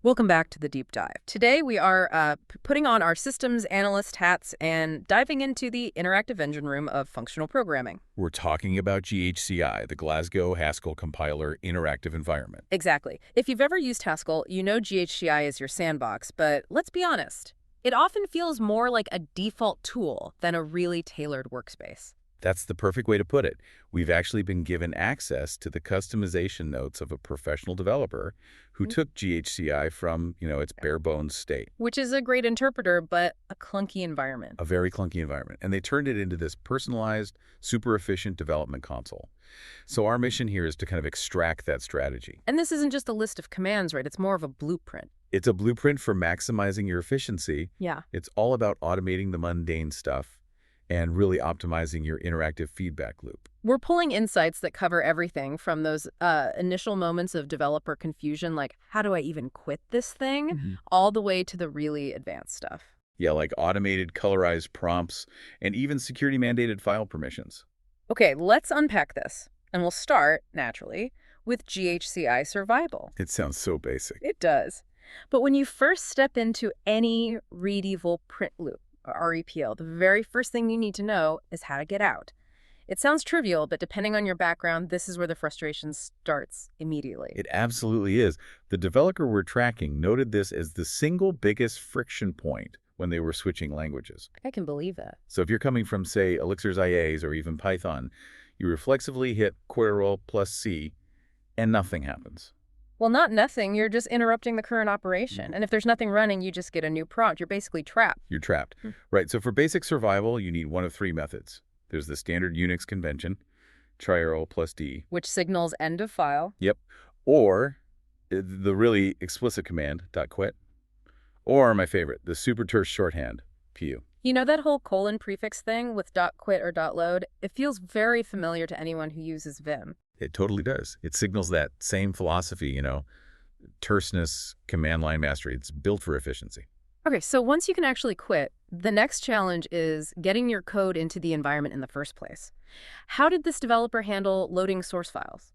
Welcome back to the deep dive. Today we are putting on our systems analyst hats and diving into the interactive engine room of functional programming. We're talking about GHCi, the Glasgow Haskell compiler interactive environment. Exactly. If you've ever used Haskell, you know GHCi is your sandbox, but let's be honest. It often feels more like a default tool than a really tailored workspace. That's the perfect way to put it. We've actually been given access to the customization notes of a professional developer who took GHCi from, its bare bones state. Which is a great interpreter, but a clunky environment. A very clunky environment. And they turned it into this personalized, super efficient development console. So our mission here is to kind of extract that strategy. And this isn't just a list of commands, right? It's more of a blueprint. It's a blueprint for maximizing your efficiency. Yeah. It's all about automating the mundane stuff and really optimizing your interactive feedback loop. We're pulling insights that cover everything from those initial moments of developer confusion, like, how do I even quit this thing, all the way to the really advanced stuff. Yeah, like automated colorized prompts and even security-mandated file permissions. Okay, let's unpack this. And we'll start, naturally, with GHCi Survival. It sounds so basic. It does. But when you first step into any read-evil print loop, or REPL, the very first thing you need to know is how to get out. It sounds trivial, but depending on your background, this is where the frustration starts immediately. It absolutely is. The developer we're tracking noted this as the single biggest friction point when they were switching languages. I can believe that. So if you're coming from, say, Elixir's IAs or even Python, you reflexively hit Ctrl plus C and nothing happens. Well, not nothing. You're just interrupting the current operation. And if there's nothing running, you just get a new prompt. You're basically trapped. You're trapped. Right. So for basic survival, you need one of three methods. There's the standard Unix convention, Ctrl plus D. Which signals end of file. Yep. Or the really explicit command, .quit. Or my favorite, the super terse shorthand, PU. You know that whole colon prefix thing with .quit or .load? It feels very familiar to anyone who uses Vim. It totally does. It signals that same philosophy, terseness, command line mastery. It's built for efficiency. Okay, so once you can actually quit, the next challenge is getting your code into the environment in the first place. How did this developer handle loading source files?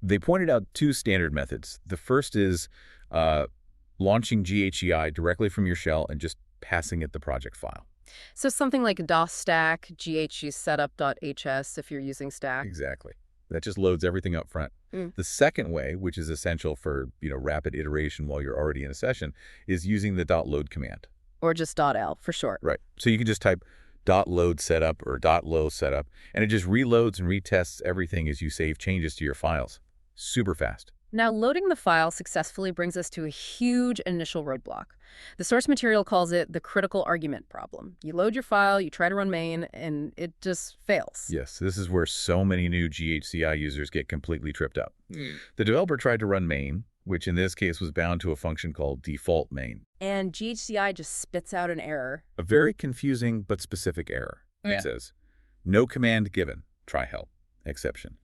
They pointed out two standard methods. The first is launching GHCi directly from your shell and just passing it the project file. So something like DOS stack, ghcsetup.hs if you're using stack. Exactly. That just loads everything up front. The second way, which is essential for rapid iteration while you're already in a session, is using the .load command. Or just .l for short. Right. So you can just type .load setup or .low setup, and it just reloads and retests everything as you save changes to your files. Super fast. Now, loading the file successfully brings us to a huge initial roadblock. The source material calls it the critical argument problem. You load your file, you try to run main, and it just fails. Yes, this is where so many new GHCi users get completely tripped up. The developer tried to run main, which in this case was bound to a function called default main. And GHCi just spits out an error. A very confusing but specific error. It says, no command given, try help, exception,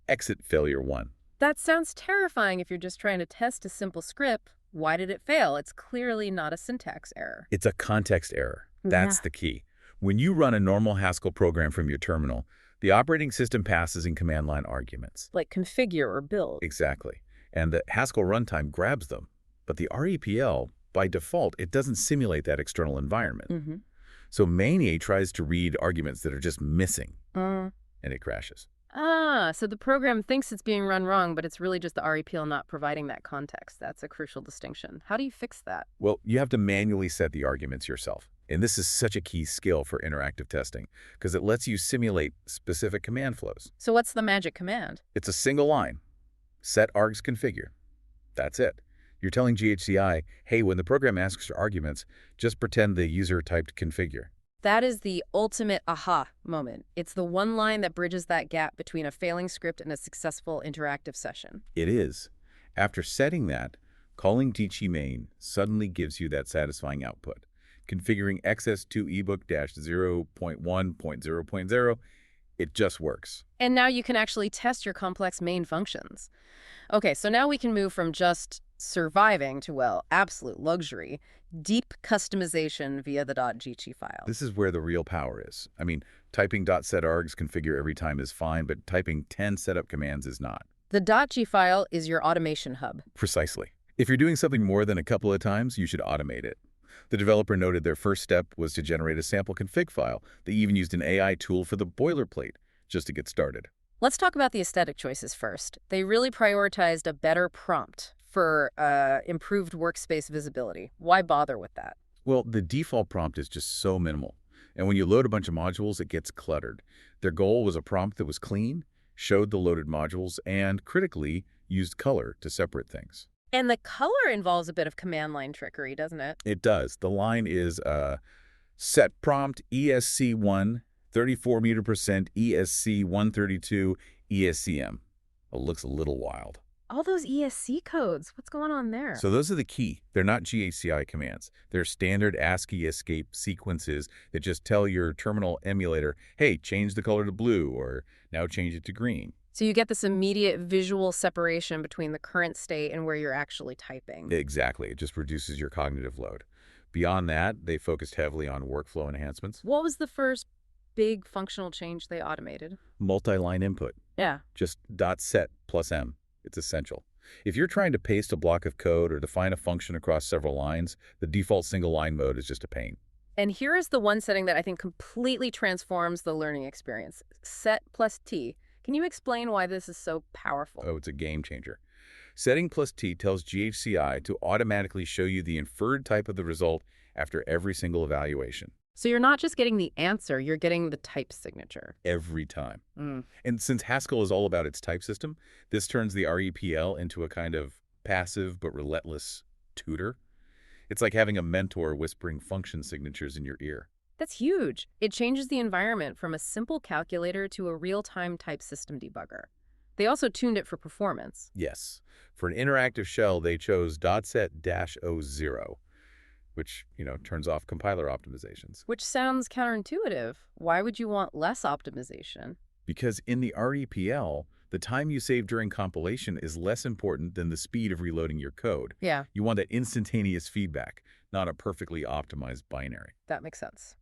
exit failure 1. That sounds terrifying if you're just trying to test a simple script. Why did it fail? It's clearly not a syntax error. It's a context error. That's the key. When you run a normal Haskell program from your terminal, the operating system passes in command line arguments. Like configure or build. Exactly. And the Haskell runtime grabs them. But the REPL, by default, it doesn't simulate that external environment. So main tries to read arguments that are just missing, and it crashes. So the program thinks it's being run wrong, but it's really just the REPL not providing that context. That's a crucial distinction. How do you fix that? Well, you have to manually set the arguments yourself. And this is such a key skill for interactive testing because it lets you simulate specific command flows. So what's the magic command? It's a single line. Set args configure. That's it. You're telling GHCi, hey, when the program asks for arguments, just pretend the user typed configure. That is the ultimate aha moment. It's the one line that bridges that gap between a failing script and a successful interactive session. It is. After setting that, calling GHCi main suddenly gives you that satisfying output. Configuring XS2 ebook-0.1.0.0, it just works. And now you can actually test your complex main functions. Okay, so now we can move from just surviving to, well, absolute luxury, deep customization via the .GHCi file. This is where the real power is. I mean, typing .setargs configure every time is fine, but typing 10 setup commands is not. The .g file is your automation hub. Precisely. If you're doing something more than a couple of times, you should automate it. The developer noted their first step was to generate a sample config file. They even used an AI tool for the boilerplate just to get started. Let's talk about the aesthetic choices first. They really prioritized a better prompt for improved workspace visibility. Why bother with that? Well, the default prompt is just so minimal. And when you load a bunch of modules, it gets cluttered. Their goal was a prompt that was clean, showed the loaded modules, and critically used color to separate things. And the color involves a bit of command line trickery, doesn't it? It does. The line is set prompt ESC1 34 meter percent ESC 132 ESCM. It looks a little wild. All those ESC codes, what's going on there? So those are the key. They're not GHCi commands. They're standard ASCII escape sequences that just tell your terminal emulator, hey, change the color to blue, or now change it to green. So you get this immediate visual separation between the current state and where you're actually typing. Exactly. It just reduces your cognitive load. Beyond that, they focused heavily on workflow enhancements. What was the first big functional change they automated? Multi-line input. Yeah. Just .set plus M. It's essential. If you're trying to paste a block of code or define a function across several lines, the default single-line mode is just a pain. And here is the one setting that I think completely transforms the learning experience. Set plus T. Can you explain why this is so powerful? Oh, it's a game changer. Setting plus T tells GHCi to automatically show you the inferred type of the result after every single evaluation. So you're not just getting the answer, you're getting the type signature. Every time. And since Haskell is all about its type system, this turns the REPL into a kind of passive but relentless tutor. It's like having a mentor whispering function signatures in your ear. That's huge. It changes the environment from a simple calculator to a real-time type system debugger. They also tuned it for performance. Yes. For an interactive shell, they chose .set-00, which, turns off compiler optimizations. Which sounds counterintuitive. Why would you want less optimization? Because in the REPL, the time you save during compilation is less important than the speed of reloading your code. Yeah. You want that instantaneous feedback, not a perfectly optimized binary. That makes sense.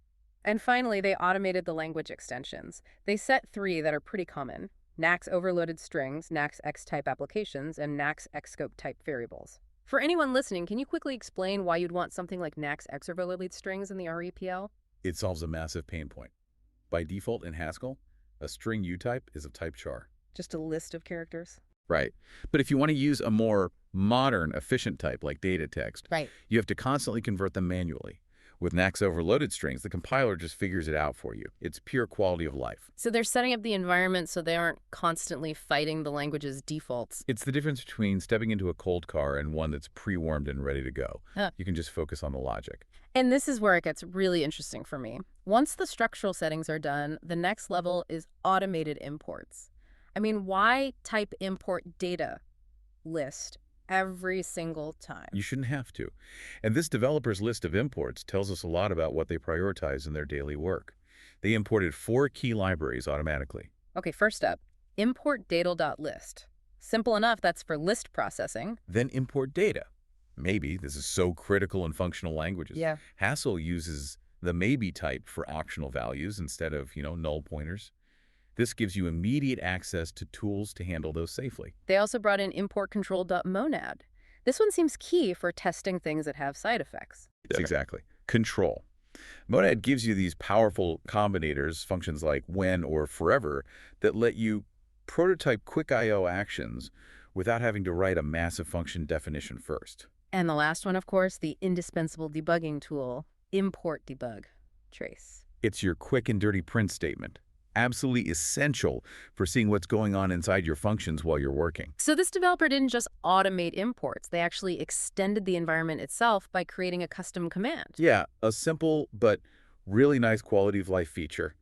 And finally, they automated the language extensions. They set 3 that are pretty common: NACS overloaded strings, NACS X-type applications, and NACS Xscope type variables. For anyone listening, can you quickly explain why you'd want something like NACS X overloaded strings in the REPL? It solves a massive pain point. By default in Haskell, a string U-type is of type char. Just a list of characters? Right. But if you want to use a more modern, efficient type like data text, Right. you have to constantly convert them manually. With NACS overloaded strings, the compiler just figures it out for you. It's pure quality of life. So they're setting up the environment so they aren't constantly fighting the language's defaults. It's the difference between stepping into a cold car and one that's pre-warmed and ready to go. You can just focus on the logic. And this is where it gets really interesting for me. Once the structural settings are done, the next level is automated imports. I mean, why type import data list every single time? You shouldn't have to. And this developer's list of imports tells us a lot about what they prioritize in their daily work. They imported 4 key libraries automatically. Okay, first up, import data.list. Simple enough, that's for list processing. Then import data. Maybe this is so critical in functional languages. Yeah. Haskell uses the maybe type for optional values instead of, null pointers. This gives you immediate access to tools to handle those safely. They also brought in import control.monad. This one seems key for testing things that have side effects. Exactly. Control. Monad gives you these powerful combinators, functions like when or forever, that let you prototype quick I/O actions without having to write a massive function definition first. And the last one, of course, the indispensable debugging tool, import debug trace. It's your quick and dirty print statement. Absolutely essential for seeing what's going on inside your functions while you're working. So this developer didn't just automate imports. They actually extended the environment itself by creating a custom command. Yeah, a simple but really nice quality of life feature.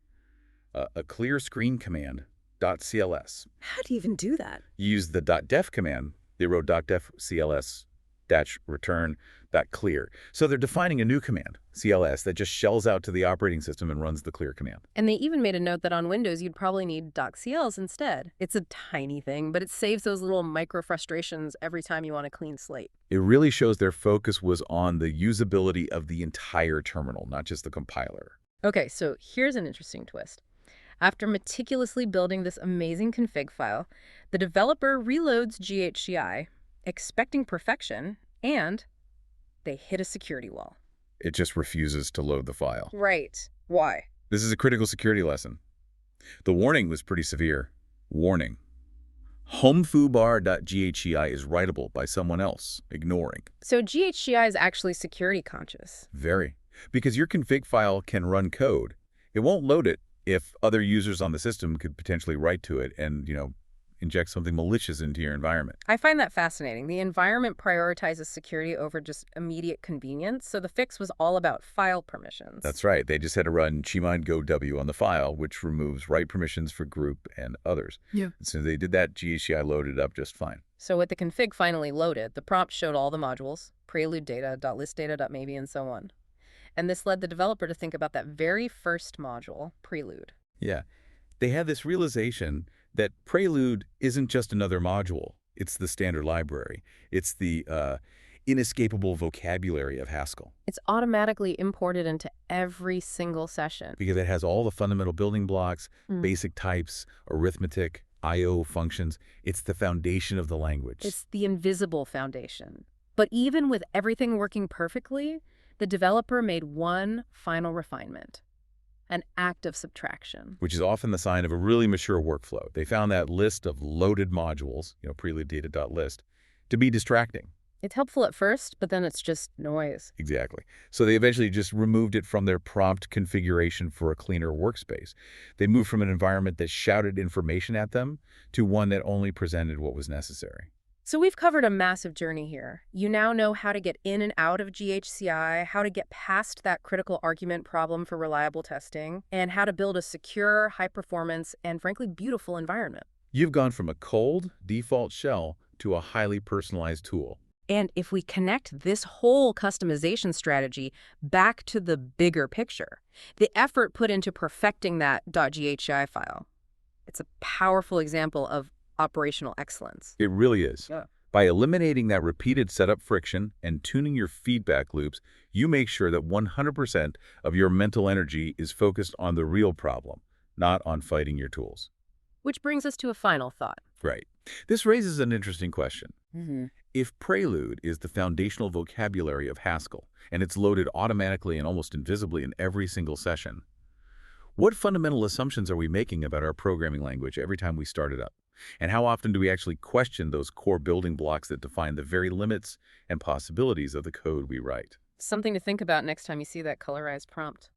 A clear screen command, .cls. How do you even do that? You use the .def command. They wrote .def cls -return .clear. So they're defining a new command, CLS, that just shells out to the operating system and runs the clear command. And they even made a note that on Windows, you'd probably need .cls instead. It's a tiny thing, but it saves those little micro frustrations every time you want a clean slate. It really shows their focus was on the usability of the entire terminal, not just the compiler. Okay, so here's an interesting twist. After meticulously building this amazing config file, the developer reloads GHCi, expecting perfection, And they hit a security wall. It just refuses to load the file. Right. Why? This is a critical security lesson. The warning was pretty severe. Warning. homefoobar.ghci is writable by someone else, ignoring. So GHCi is actually security conscious. Very. Because your config file can run code. It won't load it if other users on the system could potentially write to it and, inject something malicious into your environment. I find that fascinating. The environment prioritizes security over just immediate convenience, so the fix was all about file permissions. That's right. They just had to run chmind go w on the file, which removes write permissions for group and others. Yeah. As soon as they did that, GHCi loaded up just fine. So with the config finally loaded, the prompt showed all the modules, prelude data, .list data, .maybe, and so on. And this led the developer to think about that very first module, prelude. Yeah. They had this realization that Prelude isn't just another module. It's the standard library. It's the inescapable vocabulary of Haskell. It's automatically imported into every single session. Because it has all the fundamental building blocks, basic types, arithmetic, I/O functions. It's the foundation of the language. It's the invisible foundation. But even with everything working perfectly, the developer made one final refinement. An act of subtraction. Which is often the sign of a really mature workflow. They found that list of loaded modules, prelude data.list, to be distracting. It's helpful at first, but then it's just noise. Exactly. So they eventually just removed it from their prompt configuration for a cleaner workspace. They moved from an environment that shouted information at them to one that only presented what was necessary. So we've covered a massive journey here. You now know how to get in and out of GHCi, how to get past that critical argument problem for reliable testing, and how to build a secure, high-performance, and frankly, beautiful environment. You've gone from a cold, default shell to a highly personalized tool. And if we connect this whole customization strategy back to the bigger picture, the effort put into perfecting that .ghi file, it's a powerful example of operational excellence. It really is. Yeah. By eliminating that repeated setup friction and tuning your feedback loops, you make sure that 100% of your mental energy is focused on the real problem, not on fighting your tools. Which brings us to a final thought. Right. This raises an interesting question. If Prelude is the foundational vocabulary of Haskell, and it's loaded automatically and almost invisibly in every single session, what fundamental assumptions are we making about our programming language every time we start it up? And how often do we actually question those core building blocks that define the very limits and possibilities of the code we write? Something to think about next time you see that colorized prompt.